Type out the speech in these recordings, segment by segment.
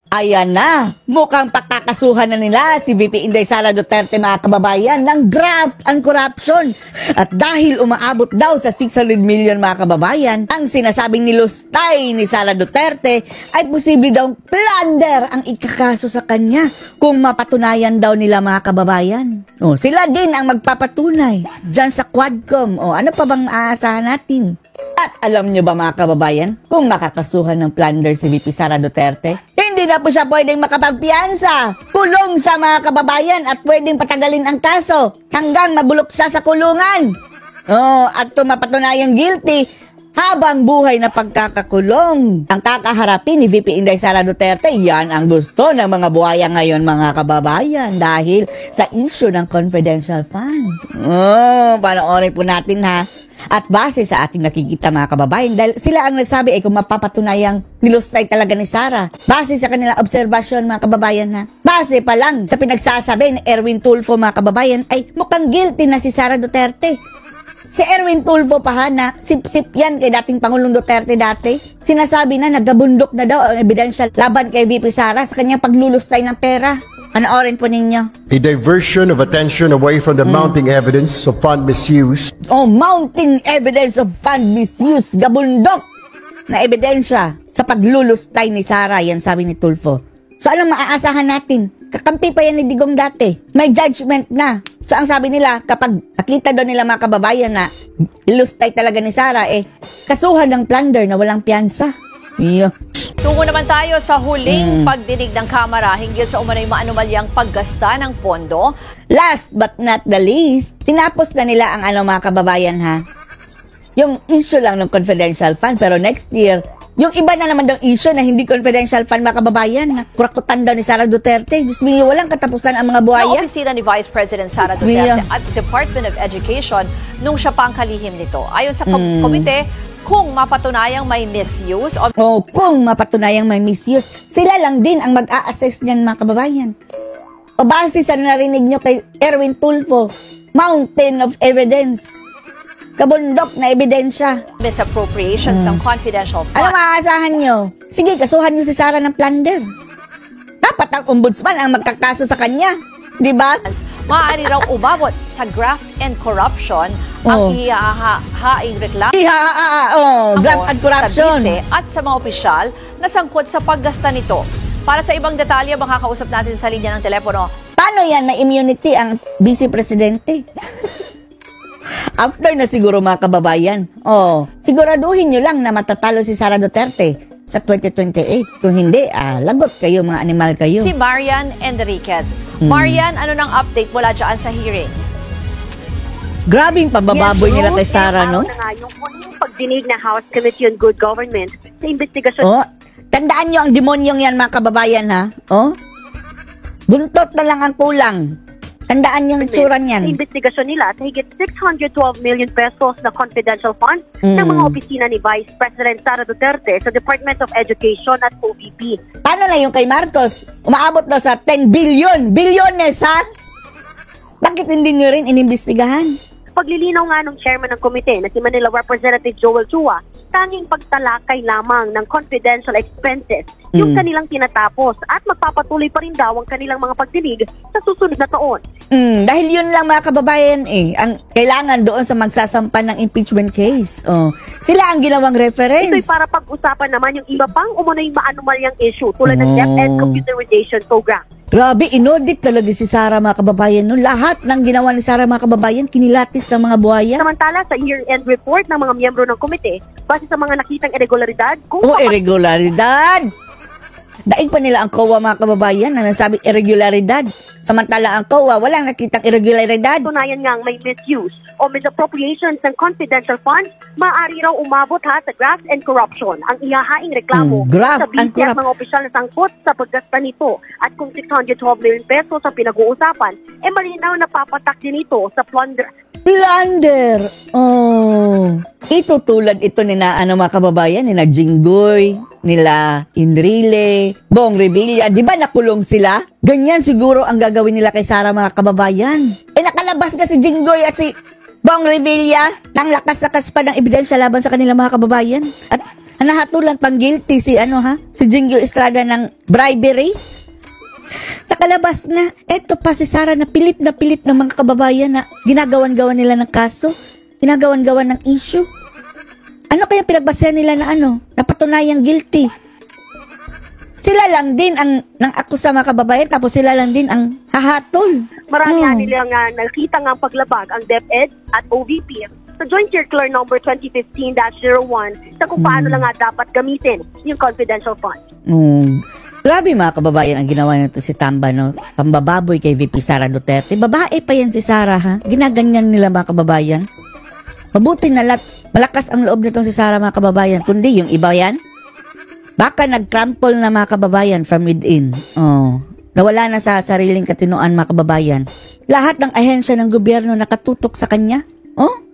Ayan na, mukhang pakakasuhan na nila si VP Inday Sara Duterte mga kababayan ng graft and corruption. At dahil umaabot daw sa 600 million mga kababayan, ang sinasabing nilustay ni Sara Duterte ay posible daw plunder ang ikakaso sa kanya kung mapatunayan daw nila mga kababayan. Sila din ang magpapatunay dyan sa Quadcom. Ano pa bang aasahan natin? At alam nyo ba mga kababayan, kung makakasuhan ng plunder si VP Sara Duterte, hindi na po siya pwedeng makapagpiyansa. Kulong siya mga kababayan at pwedeng patagalin ang kaso hanggang mabulok siya sa kulungan. At kung mapatunayang guilty, habang buhay na pagkakakulong ang kakaharapin ni VP Inday Sara Duterte. Yan ang gusto ng mga buhaya ngayon mga kababayan dahil sa issue ng confidential fund. Panoorin po natin ha. At base sa ating nakikita mga kababayan, dahil sila ang nagsabi kung mapapatunayang nilustay talaga ni Sara. Base sa kanilang obserbasyon mga kababayan ha. Base pa lang sa pinagsasabi ni Erwin Tulfo mga kababayan ay mukhang guilty na si Sara Duterte. Si Erwin Tulfo pa ha na sip-sip yan kay dating Pangulong Duterte dati. Sinasabi na nagabundok na daw ang ebidensya laban kay VP Sara sa kanyang paglulustay ng pera. Panoorin po ninyo. A diversion of attention away from the mounting evidence of fund misuse. Mounting evidence of fund misuse. Gabundok na ebidensya sa paglulustay ni Sara. Yan sabi ni Tulfo. So anong maaasahan natin? Kakampi pa yan ni Digong dati. May judgment na. So ang sabi nila, kapag nakita doon nila mga kababayan na ilustay talaga ni Sara, kasuhan ng plunder na walang piyansa. Tungo naman tayo sa huling pagdinig ng Kamara hinggil sa umano'y maanumalyang paggasta ng pondo. Last but not the least, tinapos na nila ang mga kababayan ha. Yung issue lang ng confidential fund, pero next year, yung iba na naman daw issue na hindi confidential fund mga kababayan, na kurakutan daw ni Sara Duterte. Diyos mo, walang katapusan ang mga buhaya. Ang opisina ni Vice President Sara Duterte at Department of Education nung siya pa ang kalihim nito. Ayon sa komite, kung mapatunayang may misuse kung mapatunayang may misuse, sila lang din ang mag-a-assess niyan mga kababayan. O base sa narinig nyo kay Erwin Tulfo, mountain of evidence. Kabundok na ebidensya. Misappropriations ng confidential funds. Ano maaasahan nyo? Sige, kasuhan nyo si Sara ng plunder. Dapat ang ombudsman ang magkakaso sa kanya. Diba? Maaari raw umabot sa graft and corruption ang ihahaing reklamo graft and corruption sa bise at sa mga opisyal na sangkot sa paggasta nito. Para sa ibang detalye, makakausap natin sa linya ng telepono. Paano yan na immunity ang vice presidente? After na siguro mga kababayan, siguraduhin nyo lang na matatalo si Sara Duterte sa 2028. Kung hindi, lagot kayo, mga animal kayo. Si Marian Enriquez. Marian, ano nang update mula dyan sa hearing? Grabing pambababoy nila kay Sara, no? Yung huling pagdinig na House Committee on Good Government sa investigasyon. Tandaan nyo ang demonyong yan, mga kababayan, ha? Buntot na lang ang kulang. Tandaan yung itsura niyan. Sa investigasyon nila sa higit 612 million pesos na confidential funds ng mga opisina ni Vice President Sara Duterte sa Department of Education at OVP. Paano na yung kay Marcos? Umaabot daw sa 10 billion. Bilyones, ha? Bakit hindi nyo rin inimbestigahan? Paglilinaw nga ng chairman ng komite na si Manila Representative Joel Chua, tanging pagtalakay lamang ng confidential expenses yung kanilang tinatapos at magpapatuloy pa rin daw ang kanilang mga pagdinig sa susunod na taon. Dahil yun lang mga kababayan ang kailangan doon sa magsasampa ng impeachment case. Sila ang ginawang reference. Ito'y para pag-usapan naman yung iba pang umunoy maanumalyang issue tulad ng DepEd computerization program. Grabe, inaudit talaga si Sara mga kababayan. No? Lahat ng ginawa ni Sara mga kababayan, kinilatis ng mga buhaya. Samantala, sa year-end report ng mga miyembro ng komite, base sa mga nakitang irregularidad, irregularidad! Daig pa nila ang COA mga kababayan na nasabi irregularidad. Samantala ang COA, walang nakitang irregularidad. Tunayan ngang may misuse o misappropriations ng confidential funds, maaari raw umabot sa graft and corruption ang ihahaing reklamo sa bisi at mga opisyal na sangkot sa paggasta nito. At kung 612 million pesos sa pinag-uusapan, malinaw na papatak din ito sa plunder. Plunder! Ito tulad ito ni mga kababayan, ni Jinggoy, nila Enrile, Bong Revilla, di ba nakulong sila? Ganyan siguro ang gagawin nila kay Sara mga kababayan. Nakalabas na si Jinggoy at si Bong Revilla, nang lakas-lakas pa ng ebidensya laban sa kanila mga kababayan. At Nahatulan pang guilty si si Jingyo Estrada ng bribery. Nakalabas na, eto pa si Sara na pilit ng mga kababayan na ginagawan-gawan nila ng kaso, ginagawan-gawan ng issue. Ano kaya pinagbasehan nila na napatunayang guilty? Sila lang din ang nang akusa mga kababayan, tapos sila lang din ang hahatol. Marami nilang nakita nga paglabag ang DepEd at OVP sa Joint Circular number 2015-01 sa kung paano lang nga dapat gamitin yung confidential fund. Grabe mga kababayan ang ginawa nito si Tamba, no? Pambababoy kay VP Sara Duterte. Babae pa yan si Sara, ha? Ginaganyan nila mga kababayan. Mabuti na malakas ang loob nitong si Sara mga kababayan. Kundi yung iba yan, baka nag-trample na mga kababayan from within. Nawala na sa sariling katinoan mga kababayan. Lahat ng ahensya ng gobyerno nakatutok sa kanya.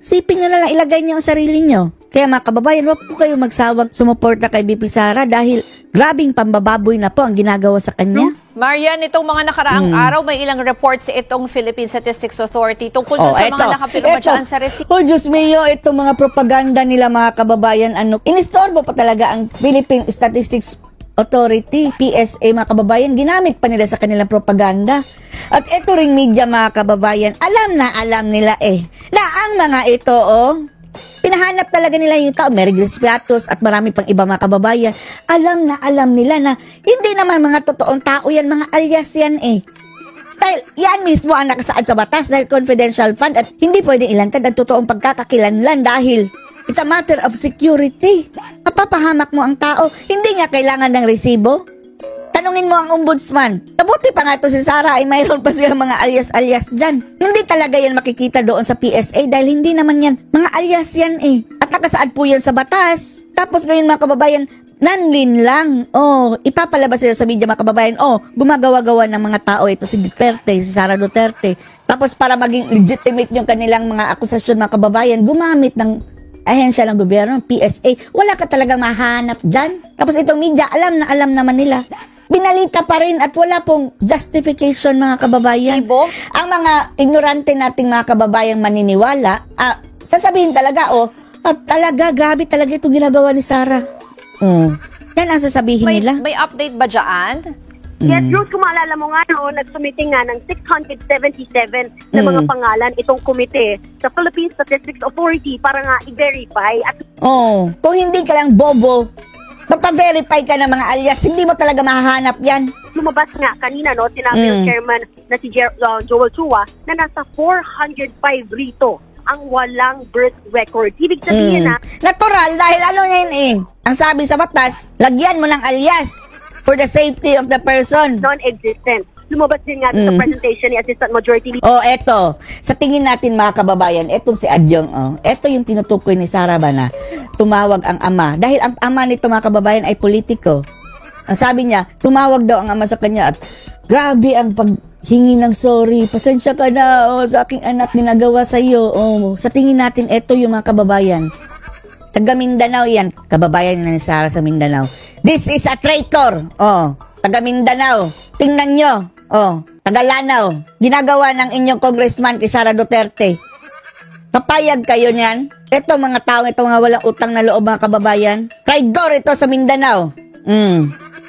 Sipin nyo na lang, ilagay niyo ang sarili nyo. Kaya mga kababayan, wag po kayo magsawang sumuporta kay VP Sara dahil grabing pambababoy na po ang ginagawa sa kanya. Marian, itong mga nakaraang araw, may ilang reports itong Philippine Statistics Authority tungkol sa mga nakapirma dyan sa resibo. Diyos mio, itong mga propaganda nila mga kababayan, inistorbo pa talaga ang Philippine Statistics Authority, PSA mga kababayan, ginamit pa nila sa kanilang propaganda. At ito ring media mga kababayan, alam nila na ang mga ito pinahanap talaga nila yung tao, Mary Grace Piatos at marami pang iba mga kababayan. Alam nila na hindi naman mga totoong tao yan, mga alias yan Dahil yan mismo ang nakasaad sa batas dahil confidential fund at hindi pwedeng ilantad ang totoong pagkakakilanlan dahil it's a matter of security. Mapapahamak mo ang tao, hindi nga kailangan ng resibo. Tanungin mo ang ombudsman. Mabuti pa nga ito si Sara ay mayroon pa siya mga alias-alias dyan. Hindi talaga yan makikita doon sa PSA dahil hindi naman yan mga alias yan At nakasaad po yan sa batas. Tapos ngayon mga kababayan, nanlin lang. Ipapalabas sila sa media mga kababayan. Gumagawa-gawa ng mga tao ito si Duterte, si Sara Duterte. Tapos para maging legitimate yung kanilang mga akusasyon mga kababayan, gumamit ng ahensya ng gobyerno, PSA. Wala ka talagang mahanap dyan. Tapos itong media, alam naman nila. Binalita pa rin at wala pong justification mga kababayan. Ang mga ignorante nating mga kababayang maniniwala, sasabihin talaga, talaga, grabe talaga itong ginagawa ni Sara. Yan ang sasabihin nila. May update ba dyan? Yes, Ruth, kung maalala mo nga nagsumite nga ng 677 na mga pangalan itong komite sa Philippine Statistics Authority para nga i-verify. Kung hindi ka lang bobo, magpa-verify ka ng mga alias, hindi mo talaga mahahanap yan. Lumabas nga kanina, sinabi ng chairman na si Joel Chua na nasa 405 rito ang walang birth record. Ibig sabihin natural dahil yan ang sabi sa batas, lagyan mo ng alias for the safety of the person. Non-existent. Lumabas din nga sa presentation ni Assistant Majority Leader. Eto. Sa tingin natin mga kababayan, etong si Adyong, eto yung tinutukoy ni Sara ba na tumawag ang ama. Dahil ang ama nito mga kababayan ay politiko. Ang sabi niya, tumawag daw ang ama sa kanya at grabe ang paghingi ng sorry. Pasensya ka na sa aking anak ginagawa sa iyo. Sa tingin natin, eto yung mga kababayan. Taga Mindanao yan. Kababayan ni Sara sa Mindanao. This is a traitor. Taga Mindanao. Tingnan nyo. Taga Lanao. Ginagawa ng inyong congressman kay Sara Duterte. Papayag kayo niyan? Ito mga tao, ito mga walang utang na loob mga kababayan. Traidor ito sa Mindanao.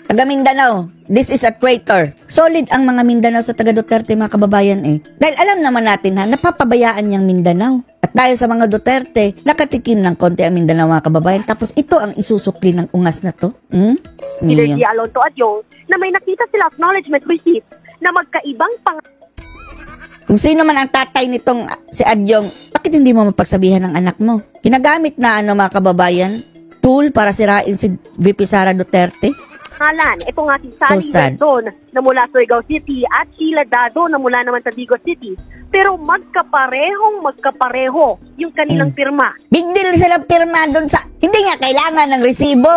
Taga Mindanao. This is a traitor. Solid ang mga Mindanao sa taga Duterte mga kababayan Dahil alam naman natin napapabayaan niyang Mindanao. At dahil sa mga Duterte, nakatikim ng konti ang Mindanao mga kababayan. Tapos ito ang isusukli ng ungas na to. Leader G. Alonto Adyong na may nakita sila acknowledgement receipt na magkaibang Kung sino man ang tatay nitong si Adyong, bakit hindi mo mapagsabihan ng anak mo? Ginagamit na mga kababayan, tool para sirain si VP Sara Duterte? Halan, ito nga si Sally Verdon na mula sa Surigao City at Sheila Dado na mula naman sa Digo City. Pero magkapareho yung kanilang pirma. Big deal silang pirma doon sa... Hindi nga kailangan ng resibo.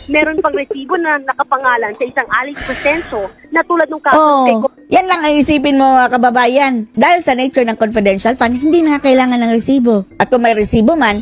Meron pang resibo na nakapangalan sa isang Alex Crescencio na tulad ng kaso yan lang ang isipin mo mga kababayan. Dahil sa nature ng confidential fund, hindi na kailangan ng resibo. At kung may resibo man,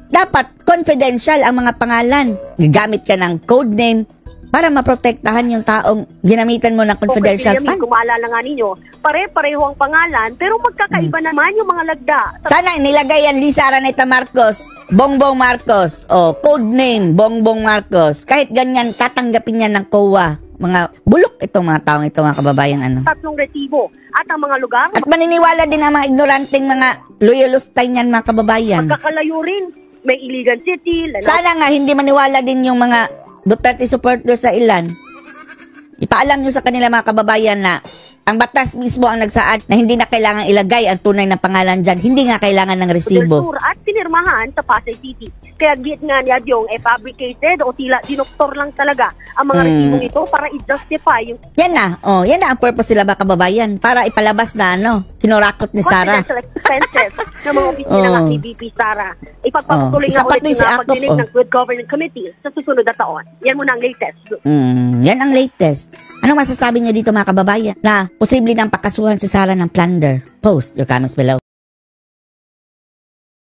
dapat confidential ang mga pangalan. Gagamit ka ng code name, para maprotektahan yung taong ginamitan mo ng confidential Opo, fund. Kung maalala nga ninyo, pare-pareho ang pangalan, pero magkakaiba naman yung mga lagda. Sana nilagay yan Lisa Araneta Marcos, Bongbong Marcos, o code name Bongbong Marcos. Kahit ganyan, tatanggapin yan ng COA. Mga bulok itong mga taong ito, mga kababayan. Ano? 3 resibo. At ang mga lugar, At maniniwala din ang mga ignoranteng mga loyalustay niyan, mga kababayan. magkakalayo rin. May Iligan City, Sana nga hindi maniwala din yung mga Duterte supporters sa ilan. Ipaalam nyo sa kanila, mga kababayan, na ang batas mismo ang nagsaad na hindi na kailangan ilagay ang tunay na pangalan dyan. Hindi nga kailangan ng resibo. at pinirmahan sa Pasay City. Kaya git nga niya yung fabricated o tila dinoktor lang talaga ang mga resibong ito para i-justify yung Yan na. Yan na ang purpose sila, mga kababayan. Para ipalabas na kinurakot ni Sara. confidential expenses ng mga opisina ng CBP, Sara. Ipagpapatuloy nga Sapat ulit din yung si Akop, pagdinig ng Good Governance Committee sa susunod na taon. Yan muna ang latest. Yan ang latest. Anong masasabi niyo dito, mga kababayan? Na posible nang pakasuhan si Sara ng plunder? Post your comments below.